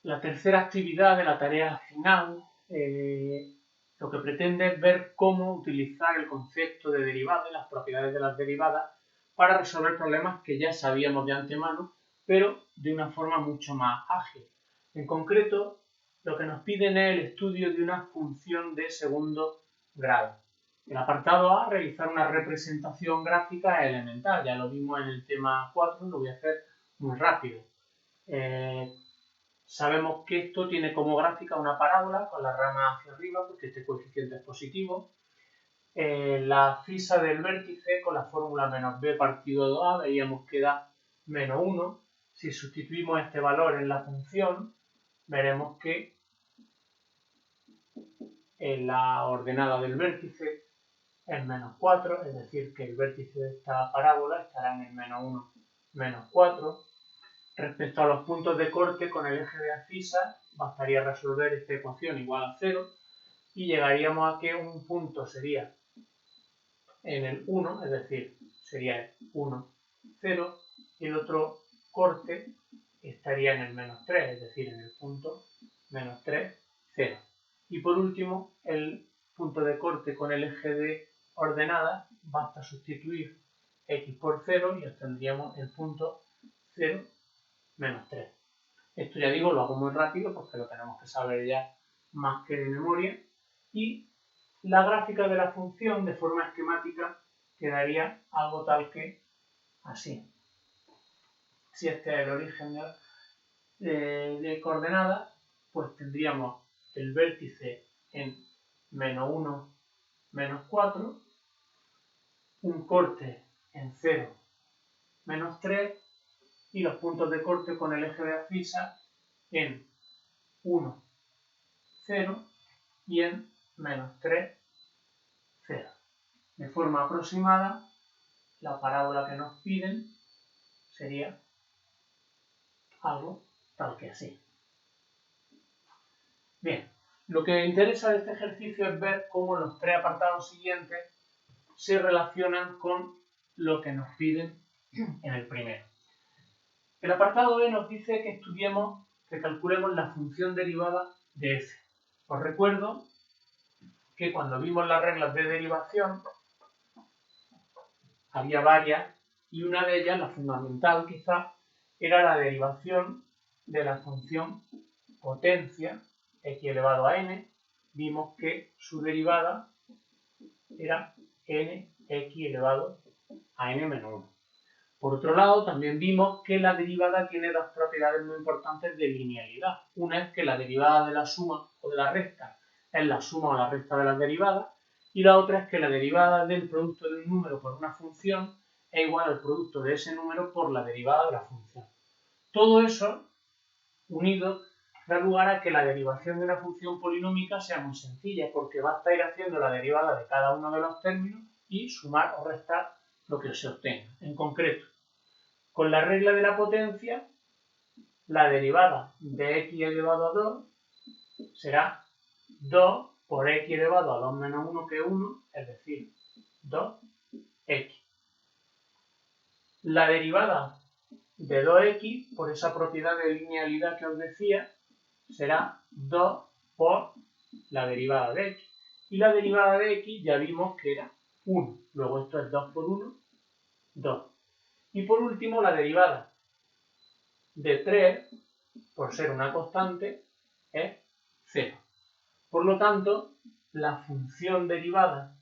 La tercera actividad de la tarea final lo que pretende es ver cómo utilizar el concepto de derivada y las propiedades de las derivadas para resolver problemas que ya sabíamos de antemano, pero de una forma mucho más ágil. En concreto, lo que nos piden es el estudio de una función de segundo grado. El apartado A, realizar una representación gráfica elemental. Ya lo vimos en el tema 4, lo voy a hacer muy rápido. Sabemos que esto tiene como gráfica una parábola con la rama hacia arriba porque este coeficiente es positivo. La fisa del vértice con la fórmula menos b partido 2a veíamos que da menos 1. Si sustituimos este valor en la función, veremos que en la ordenada del vértice es menos 4, es decir, que el vértice de esta parábola estará en el menos 1, menos 4. Respecto a los puntos de corte con el eje de abscisa, bastaría resolver esta ecuación igual a 0 y llegaríamos a que un punto sería en el 1, es decir, sería el 1, 0, y el otro corte estaría en el menos 3, es decir, en el punto menos 3, 0. Y por último, el punto de corte con el eje de ordenada, basta sustituir x por 0 y obtendríamos el punto 0, menos 3. Esto ya digo, lo hago muy rápido porque lo tenemos que saber ya más que de memoria. Y la gráfica de la función de forma esquemática quedaría algo tal que así. Si este es el origen de coordenadas, pues tendríamos el vértice en menos 1, menos 4, un corte en 0, menos 3, y los puntos de corte con el eje de abscisa en 1, 0 y en menos 3, 0. De forma aproximada, la parábola que nos piden sería algo tal que así. Bien, lo que interesa de este ejercicio es ver cómo los tres apartados siguientes se relacionan con lo que nos piden en el primero. El apartado B nos dice que estudiemos, que calculemos la función derivada de f. Os recuerdo que cuando vimos las reglas de derivación había varias y una de ellas, la fundamental quizá, era la derivación de la función potencia x elevado a n. Vimos que su derivada era nx elevado a n menos 1. Por otro lado, también vimos que la derivada tiene dos propiedades muy importantes de linealidad. Una es que la derivada de la suma o de la resta es la suma o la resta de las derivadas, y la otra es que la derivada del producto de un número por una función es igual al producto de ese número por la derivada de la función. Todo eso, unido, da lugar a que la derivación de una función polinómica sea muy sencilla, porque basta ir haciendo la derivada de cada uno de los términos y sumar o restar lo que se obtenga. En concreto, con la regla de la potencia, la derivada de x elevado a 2 será 2 por x elevado a 2 menos 1, que es 1, es decir, 2x. La derivada de 2x, por esa propiedad de linealidad que os decía, será 2 por la derivada de x. Y la derivada de x ya vimos que era 1. Luego esto es 2 por 1, 2. Y por último, la derivada de 3, por ser una constante, es 0. Por lo tanto, la función derivada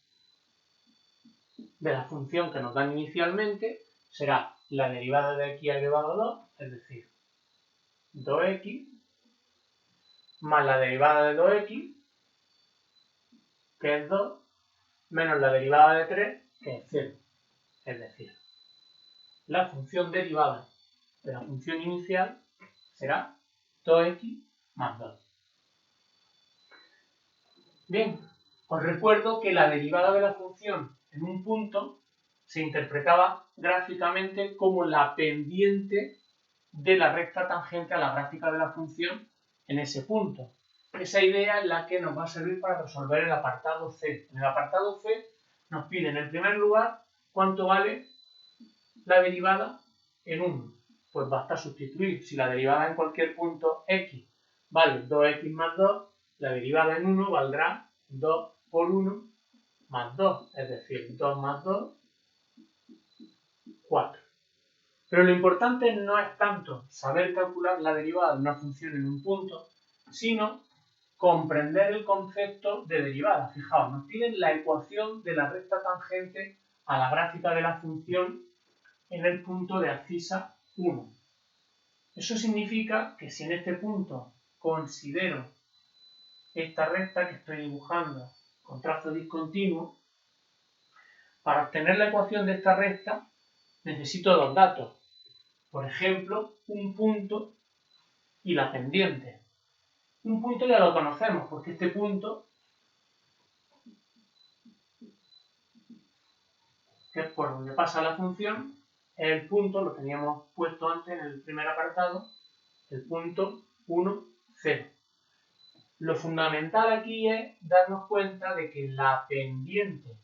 de la función que nos dan inicialmente será la derivada de x elevado a 2, es decir, 2x, más la derivada de 2x, que es 2, menos la derivada de 3, que es 0. Es decir, la función derivada de la función inicial será 2x más 2. Bien, os recuerdo que la derivada de la función en un punto se interpretaba gráficamente como la pendiente de la recta tangente a la gráfica de la función en ese punto. Esa idea es la que nos va a servir para resolver el apartado C. En el apartado C nos piden en primer lugar cuánto vale la derivada en 1. Pues basta sustituir. Si la derivada en cualquier punto x vale 2x más 2, la derivada en 1 valdrá 2 por 1 más 2, es decir, 2 más 2, 4. Pero lo importante no es tanto saber calcular la derivada de una función en un punto, sino comprender el concepto de derivada. Fijaos, nos piden la ecuación de la recta tangente a la gráfica de la función en el punto de abscisa 1. Eso significa que si en este punto considero esta recta que estoy dibujando con trazo discontinuo, para obtener la ecuación de esta recta necesito dos datos. Por ejemplo, un punto y la pendiente. Un punto ya lo conocemos porque este punto, que es por donde pasa la función, es el punto, lo teníamos puesto antes en el primer apartado, el punto 1, 0. Lo fundamental aquí es darnos cuenta de que la pendiente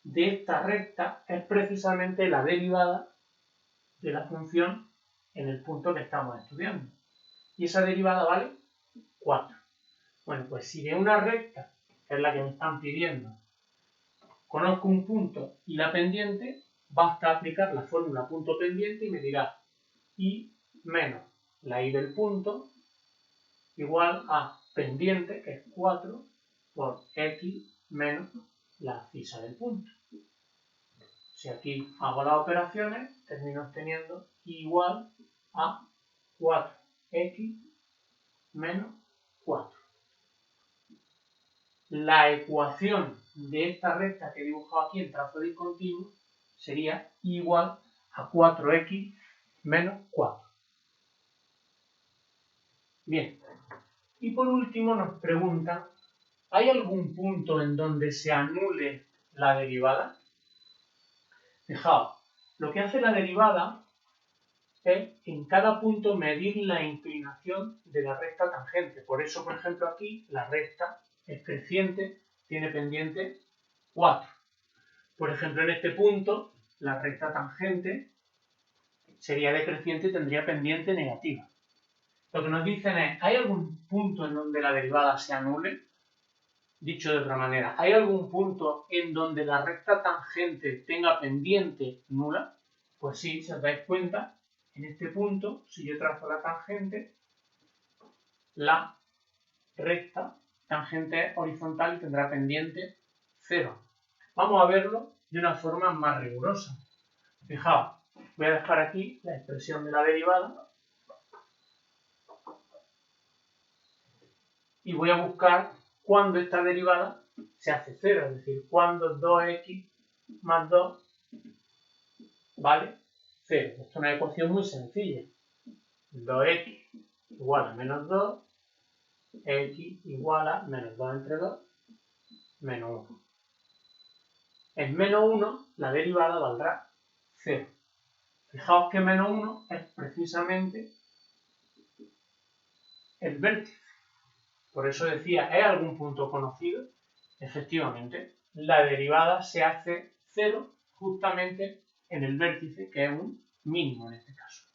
de esta recta es precisamente la derivada de la función en el punto que estamos estudiando. Y esa derivada vale 4. Bueno, pues si de una recta, que es la que me están pidiendo, conozco un punto y la pendiente, basta aplicar la fórmula punto pendiente y me dirá y menos la y del punto igual a pendiente, que es 4, por x menos la abscisa del punto. Si aquí hago las operaciones, termino obteniendo igual a 4x menos 4. La ecuación de esta recta que he dibujado aquí en trazo discontinuo sería igual a 4x menos 4. Bien, y por último nos preguntan, ¿hay algún punto en donde se anule la derivada? Fijaos, lo que hace la derivada es en cada punto medir la inclinación de la recta tangente. Por eso, por ejemplo, aquí la recta es creciente, tiene pendiente 4. Por ejemplo, en este punto, la recta tangente sería decreciente y tendría pendiente negativa. Lo que nos dicen es, ¿hay algún punto en donde la derivada se anule? Dicho de otra manera, ¿hay algún punto en donde la recta tangente tenga pendiente nula? Pues sí, si os dais cuenta, en este punto, si yo trazo la tangente, la recta tangente es horizontal y tendrá pendiente 0. Vamos a verlo de una forma más rigurosa. Fijaos, voy a dejar aquí la expresión de la derivada y voy a buscar cuando esta derivada se hace 0, es decir, cuando 2x más 2 vale 0. Esto es una ecuación muy sencilla. 2x igual a menos 2, x igual a menos 2 entre 2, menos 1. En menos 1 la derivada valdrá 0. Fijaos que menos 1 es precisamente el vértice. Por eso decía, ¿es algún punto conocido? Efectivamente, la derivada se hace 0 justamente en el vértice, que es un mínimo en este caso.